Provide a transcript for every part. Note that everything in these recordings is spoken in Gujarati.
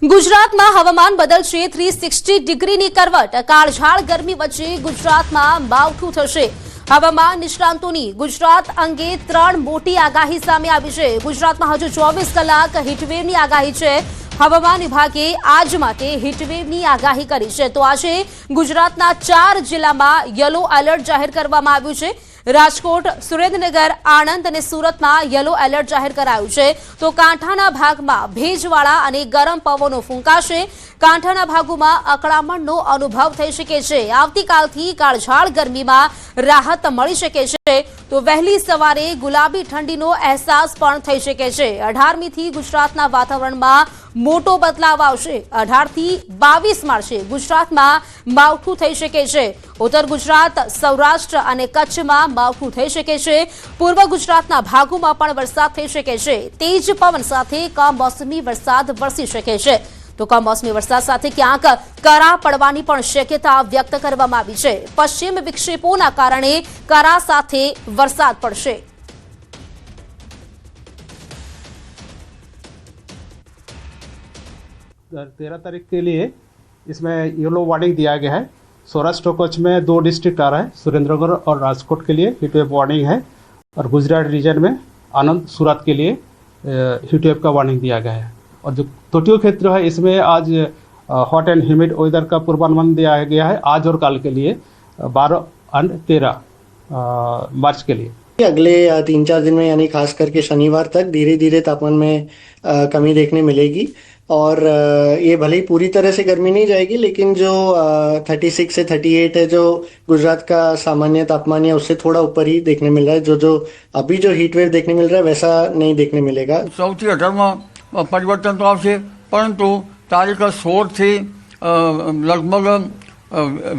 ગુજરાતમાં હવામાન બદલશે 360 ડિગ્રીની કરવટ કાળઝાળ ગરમી વચ્ચે ગુજરાતમાં માવઠું થશે હવામાન નિષ્ણાંતોની ગુજરાત અંગે 3 મોટી આગાહી સામે આવી છે ગુજરાતમાં હજુ 24 કલાક હીટવેવની આગાહી છે હવામાન વિભાગે આજ માટે હીટવેવની આગાહી કરી છે તો આજે ગુજરાતના 4 જિલ્લામાં યલો એલર્ટ જાહેર કરવામાં આવ્યું છે રાજકોટ સુરેન્દ્રનગર આણંદ અને સુરતમાં યલો એલર્ટ જાહેર કરાયું છે તો કાંઠાના ભાગમાં ભેજવાળા અને ગરમ પવનો ફૂંકાશે કાંઠાના ભાગોમાં અકળામણનો અનુભવ થઈ શકે છે આવતીકાલથી કાળઝાળ ગરમીમાં રાહત મળી શકે છે તો વહેલી સવારે ગુલાબી ઠંડીનો અહેસાસ પણ થઈ શકે છે 18મી થી ગુજરાતના વાતાવરણમાં મોટો બદલાવ આવશે 18 થી 22 માર્ચે ગુજરાતમાં માવઠું થઈ શકે છે ઉત્તર ગુજરાત સૌરાષ્ટ્ર અને કચ્છમાં માવઠું થઈ શકે છે પૂર્વ ગુજરાતના ભાગોમાં પણ વરસાદ થઈ શકે છે તેજ પવન સાથે કમોસમી વરસાદ વરસી શકે છે તો કમોસમી વરસાદ સાથે ક્યાંક કરા પડવાની પણ શક્યતા વ્યક્ત કરવામાં આવી છે પશ્ચિમ વિક્ષેપોના કારણે કરા સાથે વરસાદ પડશે 13 तारीख के लिए इसमें येलो वार्निंग दिया गया है सौराष्ट्र कच्छ में 2 डिस्ट्रिक्ट आ रहा है सुरेंद्रनगर और राजकोट के लिए हीटवेव वार्निंग है और गुजरात रीजन में आनंद सूरत के लिए हीटवेव का वार्निंग दिया गया है और जो तटीय क्षेत्र है इसमें आज हॉट एंड ह्यूमिड वेदर का पूर्वानुमान दिया गया है आज और कल के लिए 12 और 13 मार्च के लिए अगले 3-4 दिन में यानी खास करके शनिवार तक धीरे धीरे तापमान में कमी देखने मिलेगी और ये भले ही पूरी तरह से गर्मी नहीं जाएगी लेकिन जो 36 से 38 है जो गुजरात का सामान्य तापमान है उससे थोड़ा ऊपर ही देखने मिल रहा है जो अभी जो हीट वेव देखने मिल रहा है वैसा नहीं देखने मिलेगा સૌથી 18માં પરિવર્તન તો આવશે પરંતુ તારીખ 16 થી લગભગ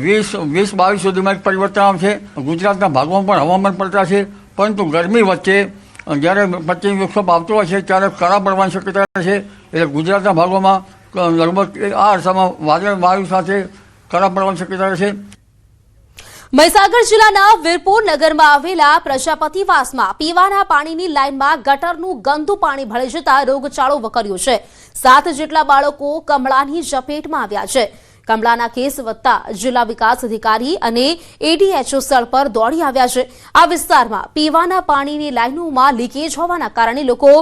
20-22 સુધીમાં એક પરિવર્તન આવશે ગુજરાતના ભાગોમાં પણ હવામાન પલટાશે પરંતુ ગરમી વચ્ચે જ્યારે પશ્ચિમ વિક્ષેપ આવતો હોય છે ત્યારે કરા પડવાની શક્યતા છે એટલે ગુજરાતના ભાગોમાં લગભગ આ અરસામાં વાદળ વાયુ સાથે કરા પડવાની શક્યતા છે મહીસાગર જિલ્લાના વીરપુર નગરમાં આવેલા પ્રજાપતિવાસમાં પીવાના પાણીની લાઇનમાં ગટરનું ગંદુ પાણી ભળી જતા રોગચાળો વકર્યો છે 7 જેટલા બાળકો કમળાની ઝપેટમાં આવ્યા છે કમળાના કેસ વધતા જિલ્લા વિકાસ અધિકારી અને એડીએચઓ સ્થળ પર દોડી આવ્યા છે આ વિસ્તારમાં પીવાના પાણીની લાઇનોમાં લીકેજ હોવાના કારણે લોકો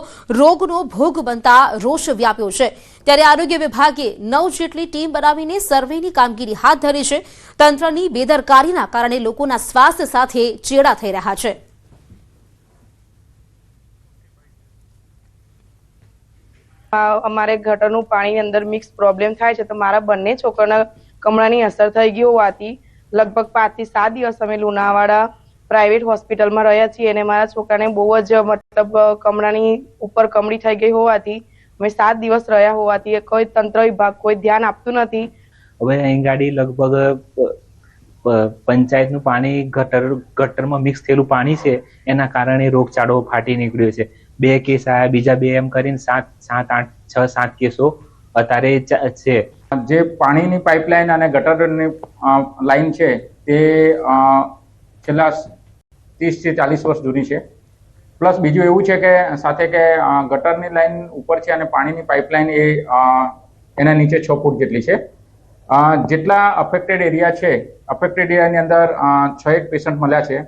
રોગનો ભોગ બનતા રોષ વ્યાપ્યો છે ત્યારે આરોગ્ય વિભાગે 9 જેટલી ટીમ બનાવીને સર્વેની કામગીરી હાથ ધરી છે તંત્રની બેદરકારીના કારણે લોકોના સ્વાસ્થ્ય સાથે ચેડા થઈ રહ્યા છે અમારે ગટરનું પાણી અંદર મિક્સ પ્રોબ્લેમ થાય છે તો મારા બંને છોકરાના કમળાની અસર થઈ ગઈ હોવાથી લગભગ 5 થી 7 દિવસ અમે લુણાવાડા પ્રાઇવેટ હોસ્પિટલમાં રહ્યા છીએ અને મારા છોકરાને બહુ જ મતલબ કમળાની ઉપર કમળી થઈ ગઈ હોવાથી અમે 7 દિવસ રહ્યા હોવાથી કોઈ તંત્ર વિભાગ કોઈ ધ્યાન આપતું નથી હવે અહીં ગાડી લગભગ પંચાયતનું પાણી ગટરમાં મિક્સ થયેલું પાણી છે એના કારણે રોગચાળો ફાટી નીકળ્યો છે 2 કેસ આયા બીજા 2 એમ કરીને 6-7 કેસો અત્યારે છે જે પાણીની પાઇપલાઇન અને ગટરની લાઈન છે તે છેલ્લા 30 થી 40 વર્ષ જૂની છે પ્લસ બીજું એવું છે કે સાથે કે ગટરની લાઈન ઉપર છે અને પાણીની પાઇપલાઇન એ એના નીચે 6 ફૂટ જેટલી છે જેટલા અફેક્ટેડ એરિયા છે અફેક્ટેડ એરિયાની અંદર 6 પેશન્ટ મળ્યા છે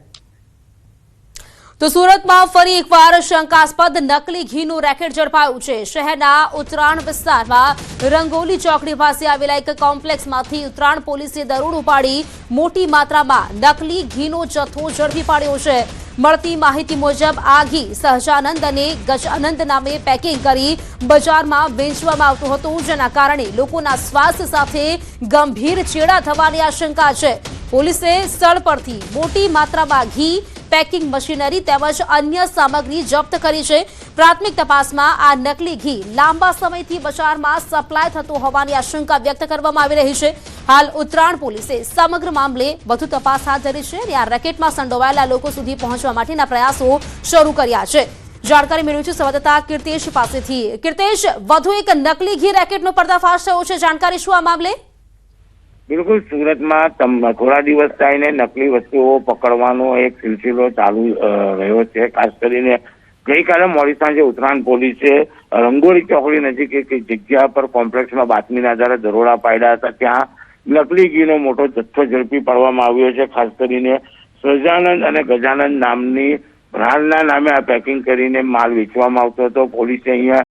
તો સુરતમાં ફરી એકવાર શંકાસ્પદ નકલી ઘીનું રેકેટ ઝડપાયું છે શહેરના ઉત્તરાણ વિસ્તારમાં રંગોલી ચોકડી પાસે આવેલા એક કોમ્પ્લેક્સમાંથી ઉત્તરાણ પોલીસે દરોડો પાડી મોટી માત્રામાં નકલી ઘીનો જથ્થો ઝડપી પાડ્યો છે મળતી માહિતી મુજબ આ ઘી સહજાનંદ અને ગજાનંદ નામે પેકિંગ કરી બજારમાં વેચવામાં આવતું હતું જેના કારણે લોકોના સ્વાસ્થ્ય સાથે ગંભીર ચેડા થવાની આશંકા છે પોલીસે સ્થળ પરથી મોટી માત્રામાં ઘી પેકિંગ મશીનરી તેમજ અન્ય સામગ્રી જપ્ત કરી છે પ્રાથમિક તપાસમાં આ નકલી ઘી લાંબા સમયથી બજારમાં સપ્લાય થતો હોવાની આશંકા વ્યક્ત કરવામાં આવી રહી છે હાલ ઉત્તરાણ પોલીસે સમગ્ર મામલે વધુ તપાસ હાથ ધરી છે અને આ રેકેટમાં સંડોવાયેલા લોકો સુધી પહોંચવા માટેના પ્રયાસો શરૂ કર્યા છે જાણકારી મેળવી છે સંવાદદાતા કીર્તેશ પાસેથી કીર્તેશ વધુ એક નકલી ઘી રેકેટનો પર્દાફાશ થયો છે જાણકારી શું આ મામલે બિલકુલ સુરતમાં થોડા દિવસ થઈને નકલી વસ્તુઓ પકડવાનો એક સિલસિલો ચાલુ રહ્યો છે ખાસ કરીને ગઈકાલે મોડી સાંજે ઉત્તરાયણ પોલીસે રંગોળી ચોકડી નજીક એક જગ્યા પર કોમ્પ્લેક્સમાં બાતમીના આધારે દરોડા પાડ્યા હતા. ત્યાં નકલી ઘીનો મોટો જથ્થો ઝડપી પાડવામાં આવ્યો છે. ખાસ કરીને સહજાનંદ અને ગજાનંદ નામની બ્રાન્ડના નામે આ પેકિંગ કરીને માલ વેચવામાં આવતો હતો. પોલીસે અહીંયા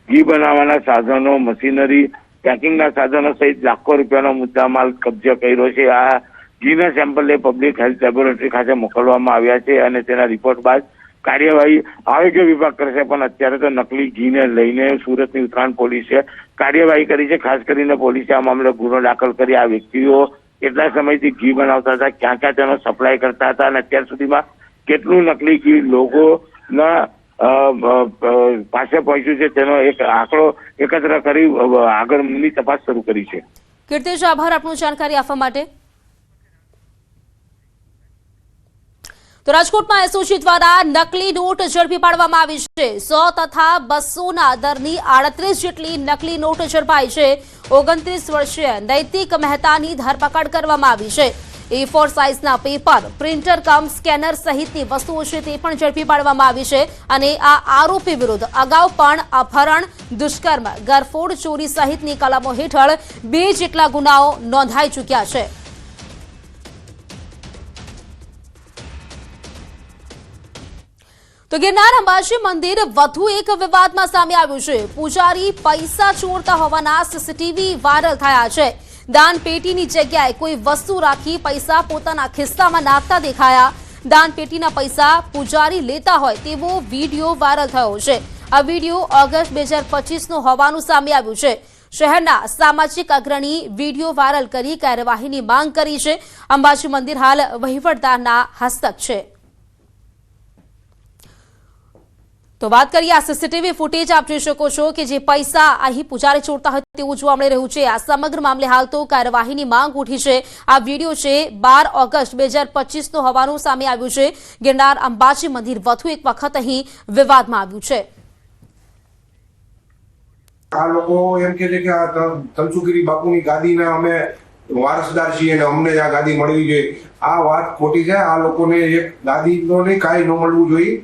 ઘી બનાવવાના સાધનો, મશીનરી, પેકિંગના સાધનો સહિત લાખો રૂપિયાનો મુદ્દામાલ કબજે કર્યો છે. આ ઘીના સેમ્પલ પબ્લિક હેલ્થ લેબોરેટરી ખાતે મોકલવામાં આવ્યા છે અને તેના રિપોર્ટ બાદ કાર્યવાહી આરોગ્ય વિભાગ કરશે. પણ અત્યારે તો નકલી ઘીને લઈને સુરતની ઉત્તરાયણ પોલીસે કાર્યવાહી કરી છે. ખાસ કરીને પોલીસે આ મામલે ગુનો દાખલ કરી આ વ્યક્તિઓ કેટલા સમયથી ઘી બનાવતા હતા, ક્યાં ક્યાં તેનો સપ્લાય કરતા હતા અને અત્યાર સુધીમાં કેટલું નકલી ઘી લોકોના પાસે પહોંચ્યું છે તેનો એક આંકડો એકત્ર કરી આગળની તપાસ શરૂ કરી છે. કીર્તિશ, આભાર આપનું જાણકારી આપવા માટે. તો રાજકોટમાં એસઓજી દ્વારા નકલી નોટ ઝડપી પાડવામાં આવી છે. 100 તથા 200ના દરની 38 જેટલી નકલી નોટ ઝડપાઈ છે. 29 વર્ષીય નૈતિક મહેતાની ધરપકડ કરવામાં આવી છે. A4 સાઇઝના પેપર, પ્રિન્ટર કમ સ્કેનર સહિતની વસ્તુઓ છે તે પણ ઝડપી પાડવામાં આવી છે અને આ આરોપી વિરુદ્ધ અગાઉ પણ અપહરણ, દુષ્કર્મ, ગરફોડ, ચોરી સહિતની કલમો હેઠળ 2 જેટલા ગુનાઓ નોંધાઈ ચૂક્યા છે. તો ગિરનાર અંબાજી મંદિર વધુ એક વિવાદમાં સામે આવ્યું છે. પૂજારી પૈસા ચોરતા હોવાના સીસીટીવી વાયરલ થયા છે. દાન પેટીની જગ્યાએ કોઈ વસ્તુ રાખી પૈસા પોતાના ખિસ્સામાં નાખતા દેખાયા. દાન પેટીના પૈસા પૂજારી લેતા હોય તેવો વિડીયો વાયરલ થયો છે. આ વિડીયો ઓગસ્ટ 2025નો હોવાનું સામે આવ્યું છે. શહેરના સામાજિક અગ્રણી વિડીયો વાયરલ કરી કાર્યવાહીની માંગ કરી છે. અંબાજી મંદિર હાલ વહીવટદારના હસ્તક છે. તો વાત કરીએ આ સીસીટીવી ફૂટેજ આપ જોઈ શકો છો કે જે પૈસા અહીં પૂજારી ચોરતા હોય તેવું જોવા મળી રહ્યું છે. આ સમગ્ર મામલે હાલ તો કાર્યવાહીની માંગ ઉઠી છે. આ વિડીયો છે 12 ઓગસ્ટ 2025નો હોવાનું સામે આવ્યું છે. ગિરનાર અંબાજી મંદિર વધુ એક વખત અહીં વિવાદમાં આવ્યું છે. આ લોકો એમ કહે છે કે આ તનસુખગીરી બાપુની ગાદીના અમે વારસદાર છીએ અને અમને આ ગાદી મળવી જોઈએ. આ વાત ખોટી છે. આ લોકોને એક ગાદીનો નહીં કાંઈ ન મળવું જોઈએ.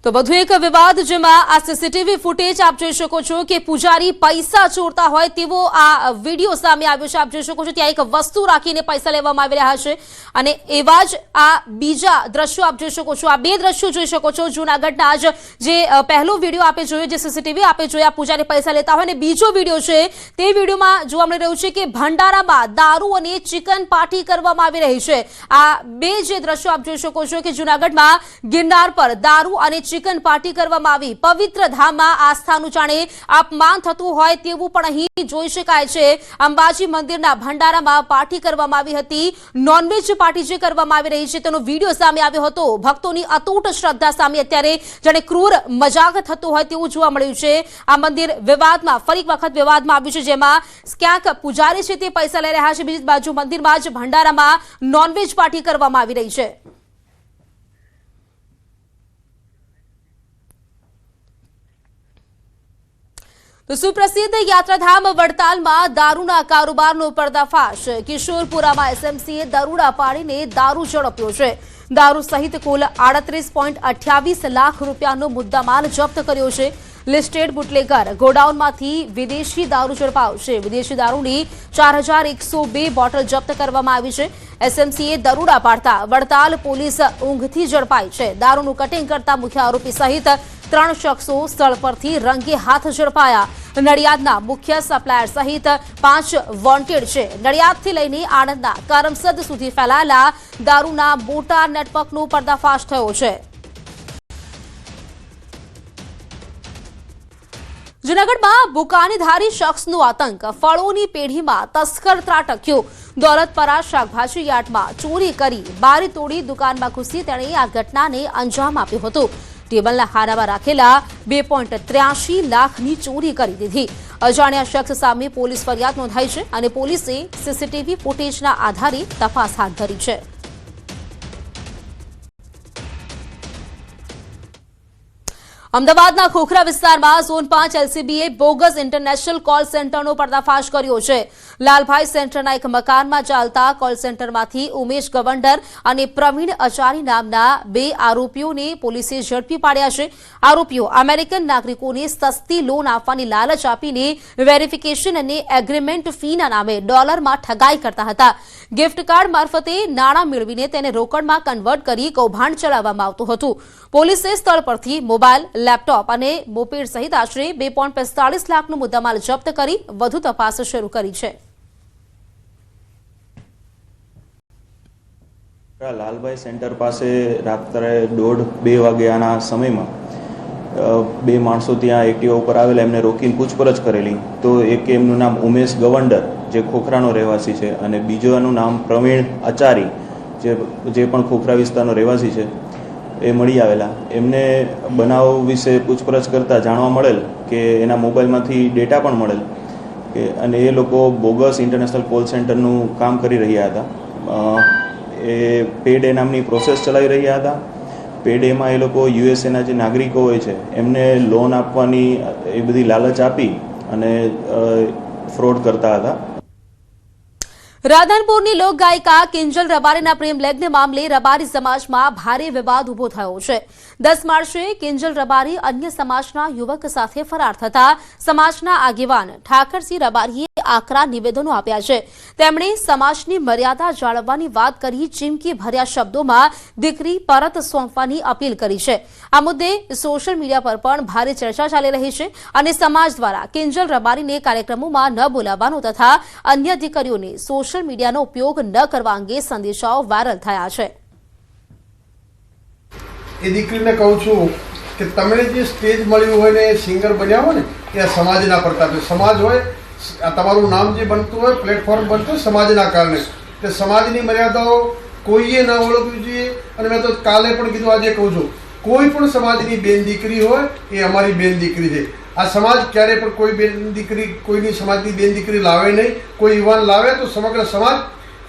તો વધુ એક વિવાદ જેમાં આ સીસીટીવી ફૂટેજ આપ જોઈ શકો છો કે પૂજારી પૈસા ચોરતા હોય તેવો આ વિડીયો સામે આવ્યો છે. આપ જોઈ શકો છો ત્યાં એક વસ્તુ રાખીને પૈસા લેવામાં આવી રહ્યા છે અને એવા જ આ બીજા દ્રશ્યો આપ જોઈ શકો છો. આ 2 દ્રશ્યો જોઈ શકો છો. જૂનાગઢના જ જે પહેલો વિડીયો આપે જોયો, જે સીસીટીવી આપે જોયા પૂજારી પૈસા લેતા હોય, અને બીજો વિડીયો છે તે વિડીયોમાં જોવા મળી રહ્યું છે કે ભંડારામાં દારૂ અને ચિકન પાર્ટી કરવામાં આવી રહી છે. આ 2 જે દ્રશ્યો આપ જોઈ શકો છો કે જૂનાગઢમાં ગિરનાર પર દારૂ અને ચિકન પાર્ટી કરવામાં આવી. પવિત્ર ધામમાં આસ્થાનું જાણે અપમાન થતું હોય તેવું પણ અહીં જોઈ શકાય છે. અંબાજી મંદિરના ભંડારામાં પાર્ટી કરવામાં આવી હતી. નોનવેજ પાર્ટી જે કરવામાં આવી રહી છે તેનો વિડીયો સામે આવ્યો હતો. ભક્તોની અતૂટ શ્રદ્ધા સામે અત્યારે જાણે ક્રૂર મજાક થતો હોય તેવું જોવા મળ્યું છે. આ મંદિર વિવાદમાં ફરી એક વખત વિવાદમાં આવ્યું છે, જેમાં ક્યાંક પૂજારી છે તે પૈસા લઈ રહ્યા છે, બીજી બાજુ મંદિરમાં જ ભંડારામાં નોનવેજ પાર્ટી કરવામાં આવી રહી છે. તો સુપ્રસિદ્ધ યાત્રાધામ વડતાલમાં દારૂના કારોબારનો પર્દાફાશ. કિશોરપુરામાં એસએમસીએ દરોડા પાડીને દારૂ ઝડપ્યો છે. દારૂ સહિત કુલ 38.28 લાખ રૂપિયાનો મુદ્દામાલ જપ્ત કર્યો છે. લિસ્ટેડ બુટલેગર ગોડાઉનમાંથી વિદેશી દારૂ ઝડપાયો છે. વિદેશી દારૂની 4102 બોટલ જપ્ત કરવામાં આવી છે. એસએમસીએ દરોડા પાડતા વડતાલ પોલીસ ઊંઘથી ઝડપાઈ છે. દારૂનું કટિંગ કરતા મુખ્ય આરોપી સહિત 3 શખ્સો સ્થળ પરથી રંગે હાથ ઝડપાયા. નડિયાદના મુખ્ય સપ્લાયર સહિત 5 વોન્ટેડ છે. નડિયાદથી લઈને આણંદના કરમસદ સુધી ફેલાયેલા દારૂના મોટા નેટવર્કનો પર્દાફાશ થયો છે. જૂનાગઢમાં બુકાનીધારી શખ્સનો આતંક. ફળોની પેઢીમાં તસ્કર ત્રાટક્યો. દોલતપરા શાકભાજી યાર્ડમાં ચોરી કરી બારી તોડી દુકાનમાં ઘૂસી તેણે આ ઘટનાને અંજામ આપ્યો હતો. ટેબલના ખાનામાં રાખેલા 2.83 લાખની ચોરી કરી દીધી. અજાણ્યા શખ્સ સામે પોલીસ ફરિયાદ નોંધાઈ છે અને પોલીસે સીસીટીવી ફૂટેજના આધારે તપાસ હાથ ધરી છે. અમદાવાદના ખોખરા વિસ્તારમાં ઝોન 5 એલસીબીએ બોગસ ઇન્ટરનેશનલ કોલ સેન્ટરનો પર્દાફાશ કર્યો છે. લાલભાઈ સેન્ટરના એક મકાનમાં ચાલતા કોલ સેન્ટરમાંથી ઉમેશ ગવંડર અને પ્રવીણ અચારી નામના 2 આરોપીઓને પોલીસે ઝડપી પાડ્યા છે. આરોપીઓ અમેરિકન નાગરિકોને સસ્તી લોન આપવાની લાલચ આપીને વેરિફિકેશન અને એગ્રીમેન્ટ ફીના નામે ડોલરમાં ઠગાઈ કરતા હતા. ગિફ્ટ કાર્ડ મારફતે નાણાં મેળવીને તેને રોકડમાં કન્વર્ટ કરી કૌભાંડ ચલાવવામાં આવતું હતું. પોલીસે સ્થળ પરથી મોબાઈલ, લેપટોપ અને મોપેડ સહિત આશરે 2.45 લાખનો મુદ્દામાલ જપ્ત કરી વધુ તપાસ શરૂ કરી છે. લાલભાઈ સેન્ટર પાસે રાત્રે 1:30-2 વાગ્યાના સમયમાં 2 માણસો ત્યાં એક્ટિવા ઉપર આવેલા, એમને રોકીને પૂછપરછ કરેલી તો એક એમનું નામ ઉમેશ ગવંડર જે ખોખરાનો રહેવાસી છે અને બીજોનું નામ પ્રવીણ અચારી જે પણ ખોખરા વિસ્તારનો રહેવાસી છે એ મળી આવેલા. એમને બનાવ વિશે પૂછપરછ કરતાં જાણવા મળેલ કે એના મોબાઈલમાંથી ડેટા પણ મળેલ કે અને એ લોકો બોગસ ઇન્ટરનેશનલ કોલ સેન્ટરનું કામ કરી રહ્યા હતા. એ પેડ એ નામની પ્રોસેસ ચલાવી રહ્યા હતા. પેડ એમાં એ લોકો યુએસએના જે નાગરિકો હોય છે એમને લોન આપવાની એ બધી લાલચ આપી અને ફ્રોડ કરતા હતા. રાધનપુરની લોક ગાયિકા કિંજલ રબારીના પ્રેમ લગ્ન મામલે રબારી સમાજમાં ભારે વિવાદ ઉભો થયો છે. 10 માર્ચે કિંજલ રબારી અન્ય સમાજના યુવક સાથે ફરાર થતા સમાજના આગેવાન ઠાકરસિંહ રબારીએ આકરા નિવેદનો આપ્યા છે. તેમણે સમાજની મર્યાદા જાળવવાની વાત કરી ચીમકી ભર્યા શબ્દોમાં દીકરી પરત સોંપવાની અપીલ કરી છે. આ મુદ્દે સોશિયલ મીડિયા પર પણ ભારે ચર્ચા ચાલી રહી છે અને સમાજ દ્વારા કિંજલ રબારીને કાર્યક્રમોમાં ન બોલાવવાનો તથા અન્ય દીકરીઓને સોશિયલ મીડિયાનો ઉપયોગ ન કરવા અંગે સંદેશાઓ વાયરલ થયા છે. એ દીકરીને કહું છું કે તમને જે સ્ટેજ મળ્યું હોય ને એ સિંગર બન્યા હોય ને એ સમાજના પ્રતાપ છે. સમાજ હોય તમારું નામ જે બનતું હોય, પ્લેટફોર્મ બનતું હોય સમાજના કારણે, તે સમાજની મર્યાદાઓ કોઈએ ન ઓળખવી જોઈએ. અને મેં તો કાલે પણ કીધું, આજે કહું છું, કોઈ પણ સમાજની બેન દીકરી હોય એ અમારી બેન દીકરી છે. આ સમાજ ક્યારે પણ કોઈ બેન દીકરી, કોઈની સમાજની બેન દીકરી લાવે નહીં. કોઈ યુવાન લાવે તો સમગ્ર સમાજ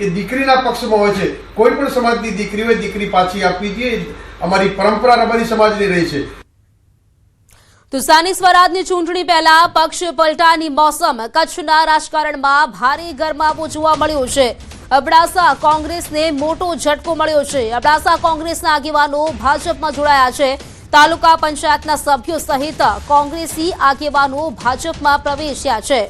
એ દીકરીના પક્ષમાં હોય છે. કોઈ પણ સમાજની દીકરી હોય દીકરી પાછી આપવી જોઈએ. અમારી પરંપરા રબારી સમાજની રહી છે. તો સ્થાનિક સ્વરાજની ચૂંટણી પહેલા પક્ષ પલટાની મોસમ. કચ્છના રાજકારણમાં ભારે ગરમાવો જોવા મળ્યો છે. અબડાસા કોંગ્રેસને મોટો ઝટકો મળ્યો છે. અબડાસા કોંગ્રેસના આગેવાનો ભાજપમાં જોડાયા છે. તાલુકા પંચાયતના સભ્યો સહિત કોંગ્રેસી આગેવાનો ભાજપમાં પ્રવેશ્યા છે.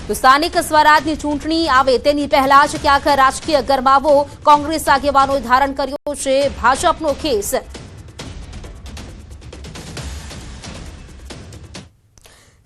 તો સ્થાનિક સ્વરાજની ચૂંટણી આવે તેની પહેલા જ ક્યાંક રાજકીય ગરમાવો કોંગ્રેસ આગેવાનોએ ધારણ કર્યો છે. ભાજપનો ખેસ.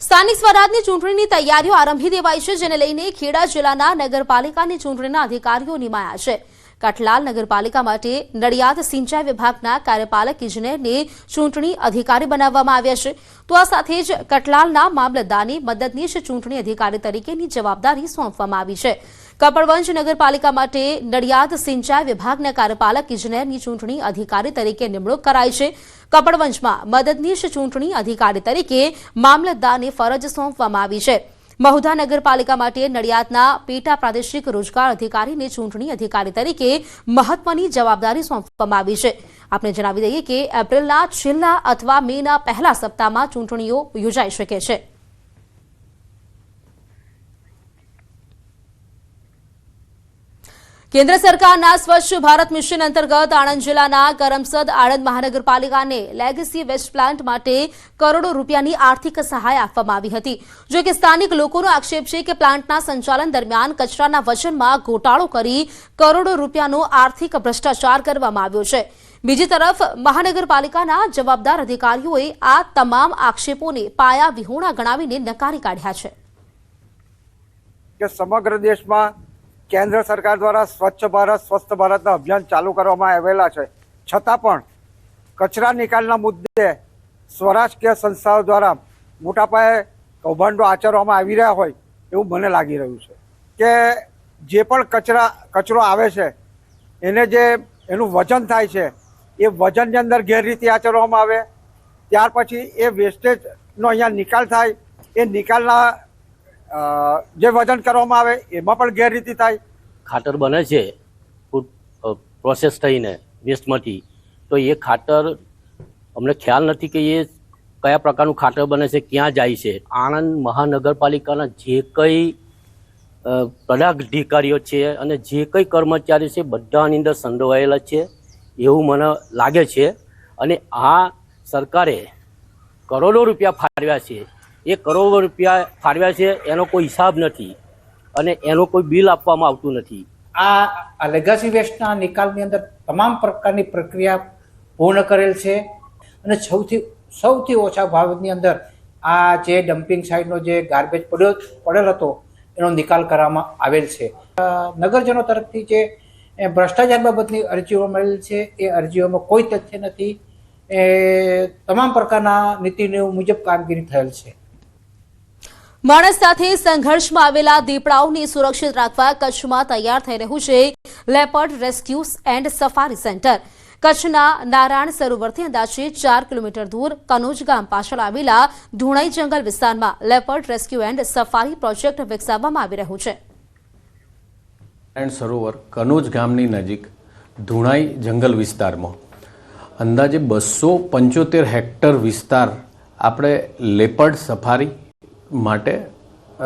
સ્થાનિક સ્વરાજની ચૂંટણીની તૈયારીઓ આરંભી દેવાઈ છે, જેને લઈને ખેડા જિલ્લાના નગરપાલિકાની ચૂંટણીના અધિકારીઓ નિમાયા છે. કઠલાલ નગરપાલિકા માટે નડિયાદ સિંચાઈ વિભાગના કાર્યપાલક ઇજનેરને ચૂંટણી અધિકારી બનાવવામાં આવ્યા છે. તો આ સાથે જ કઠલાલના મામલતદારને મદદનીશ ચૂંટણી અધિકારી તરીકેની જવાબદારી સોંપવામાં આવી છે. કપડવંજ નગરપાલિકા માટે નડિયાદ સિંચાઈ વિભાગના કાર્યપાલક ઇજનેરની ચૂંટણી અધિકારી તરીકે નિમણૂક કરાઈ છે. કપડવંજમાં મદદનીશ ચૂંટણી અધિકારી તરીકે મામલતદારને ફરજ સોંપવામાં આવી છે. મહુધા નગરપાલિકા માટે નડિયાદના પેટા પ્રાદેશિક રોજગાર અધિકારીને ચૂંટણી અધિકારી તરીકે મહત્વની જવાબદારી સોંપવામાં આવી છે. આપણે જણાવી દઈએ કે એપ્રિલના છેલ્લા અથવા મેના પહેલા સપ્તાહમાં ચૂંટણીઓ યોજાઈ શકે છે. કેન્દ્ર સરકારના સ્વચ્છ ભારત મિશન અંતર્ગત આણંદ જિલ્લાના કરમસદ આણંદ મહાનગરપાલિકાને લેગસી વેસ્ટ પ્લાન્ટ માટે કરોડો રૂપિયાની આર્થિક સહાય આપવામાં આવી હતી. જો કે સ્થાનિક લોકોનો આક્ષેપ છે કે પ્લાન્ટના સંચાલન દરમિયાન કચરાના વજનમાં ઘોટાળો કરી કરોડો રૂપિયાનો આર્થિક ભ્રષ્ટાચાર કરવામાં આવ્યો છે. બીજી તરફ મહાનગરપાલિકાના જવાબદાર અધિકારીઓએ આ તમામ આક્ષેપોને પાયા વિહોણા ગણાવીને નકારી કાઢ્યા છે. કે સમગ્ર દેશમાં કેન્દ્ર સરકાર દ્વારા સ્વચ્છ ભારત સ્વસ્થ ભારતના અભિયાન ચાલુ કરવામાં આવેલા છે, છતાં પણ કચરા નિકાલના મુદ્દે સ્વરાજકીય સંસ્થાઓ દ્વારા મોટા પાયે કૌભાંડો આચરવામાં આવી રહ્યા હોય એવું મને લાગી રહ્યું છે. કે જે પણ કચરો આવે છે એને જે એનું વજન થાય છે એ વજનની અંદર ગેરરીતિ આચરવામાં આવે, ત્યાર પછી એ વેસ્ટેજનો અહીંયા નિકાલ થાય, એ નિકાલના જે વજન કરવામાં આવે એમાં પણ ગેરરીતિ થાય. ખાતર બને છે ફૂડ પ્રોસેસ થઈને વેસ્ટમાંથી, તો એ ખાતર અમને ખ્યાલ નથી કે એ કયા પ્રકારનું ખાતર બને છે, ક્યાં જાય છે. આણંદ મહાનગરપાલિકાના જે કંઈ પદાધિકારીઓ છે અને જે કંઈ કર્મચારીઓ છે બધાની અંદર સંડોવાયેલા છે એવું મને લાગે છે. અને આ સરકારે કરોડો રૂપિયા ફાળવ્યા છે. એ કરોડો રૂપિયા ફાળવ્યા છે એનો કોઈ હિસાબ નથી અને એનો કોઈ બિલ આપવામાં આવતું નથી. આ લેગાસી વેસ્ટના નિકાલની અંદર તમામ પ્રકારની પ્રક્રિયા પૂર્ણ કરેલ છે અને સૌથી ઓછા ભાવની અંદર આ જે ડમ્પિંગ સાઇટનો જે ગાર્બેજ પડેલ હતો એનો નિકાલ કરવામાં આવેલ છે. નગરજનો તરફથી જે ભ્રષ્ટાચાર બાબતની અરજીઓ મળેલ છે એ અરજીઓમાં કોઈ તથ્ય નથી. તમામ પ્રકારના નીતિ નિયમ મુજબ કામગીરી થયેલ છે. માણસ સાથે સંઘર્ષમાં આવેલા દીપડાઓને સુરક્ષિત રાખવા કચ્છમાં તૈયાર થઈ રહ્યું છે leopard rescue and safari centre. કચ્છના નારાયણ સરોવરથી અંદાજે 4 કિલોમીટર દૂર કનોજ ગામ પાછળ આવેલા ધુણાઈ જંગલ વિસ્તારમાં leopard rescue and safari project વિકસાવવામાં આવી રહ્યું છે. નારાયણ સરોવર કનોજ ગામની નજીક ધુણાઈ જંગલ વિસ્તારમાં અંદાજે 275 હેક્ટર વિસ્તાર આપણે લેપર્ડ સફારી માટે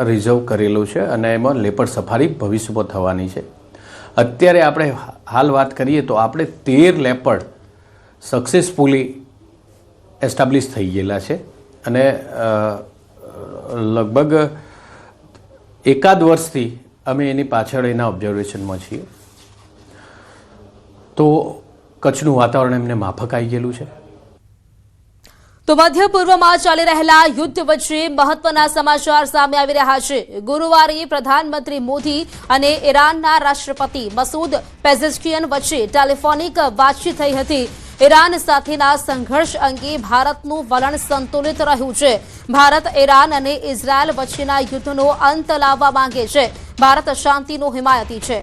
રિઝર્વ કરેલો છે અને એમાં લેપર્ડ સફારી ભવિષ્યમાં થવાની છે. અત્યારે આપણે હાલ વાત કરીએ તો આપણે 13 લેપર્ડ સક્સેસફુલી એસ્ટાબ્લિશ થઈ ગયેલા છે અને લગભગ એકાદ વર્ષથી અમે એની પાછળ એના ઓબ્ઝર્વેશનમાં છીએ. તો કચ્છનું વાતાવરણ એમને માફક આવી ગયેલું છે. તો મધ્ય પૂર્વમાં ચાલી રહેલા યુદ્ધ વચ્ચે મહત્વના સમાચાર સામે આવી રહ્યા છે. ગુરુવારે પ્રધાનમંત્રી મોદી અને ઈરાનના રાષ્ટ્રપતિ મસૂદ પેઝેશ્કિયન વચ્ચે ટેલિફોનિક વાતચીત થઈ હતી. ઈરાન સાથેના સંઘર્ષ અંગે ભારતનું વલણ સંતુલિત રહ્યું છે. ભારત ઈરાન અને ઇઝરાયલ વચ્ચેના યુદ્ધનો અંત લાવવા માંગે છે. ભારત શાંતિનો હિમાયતી છે.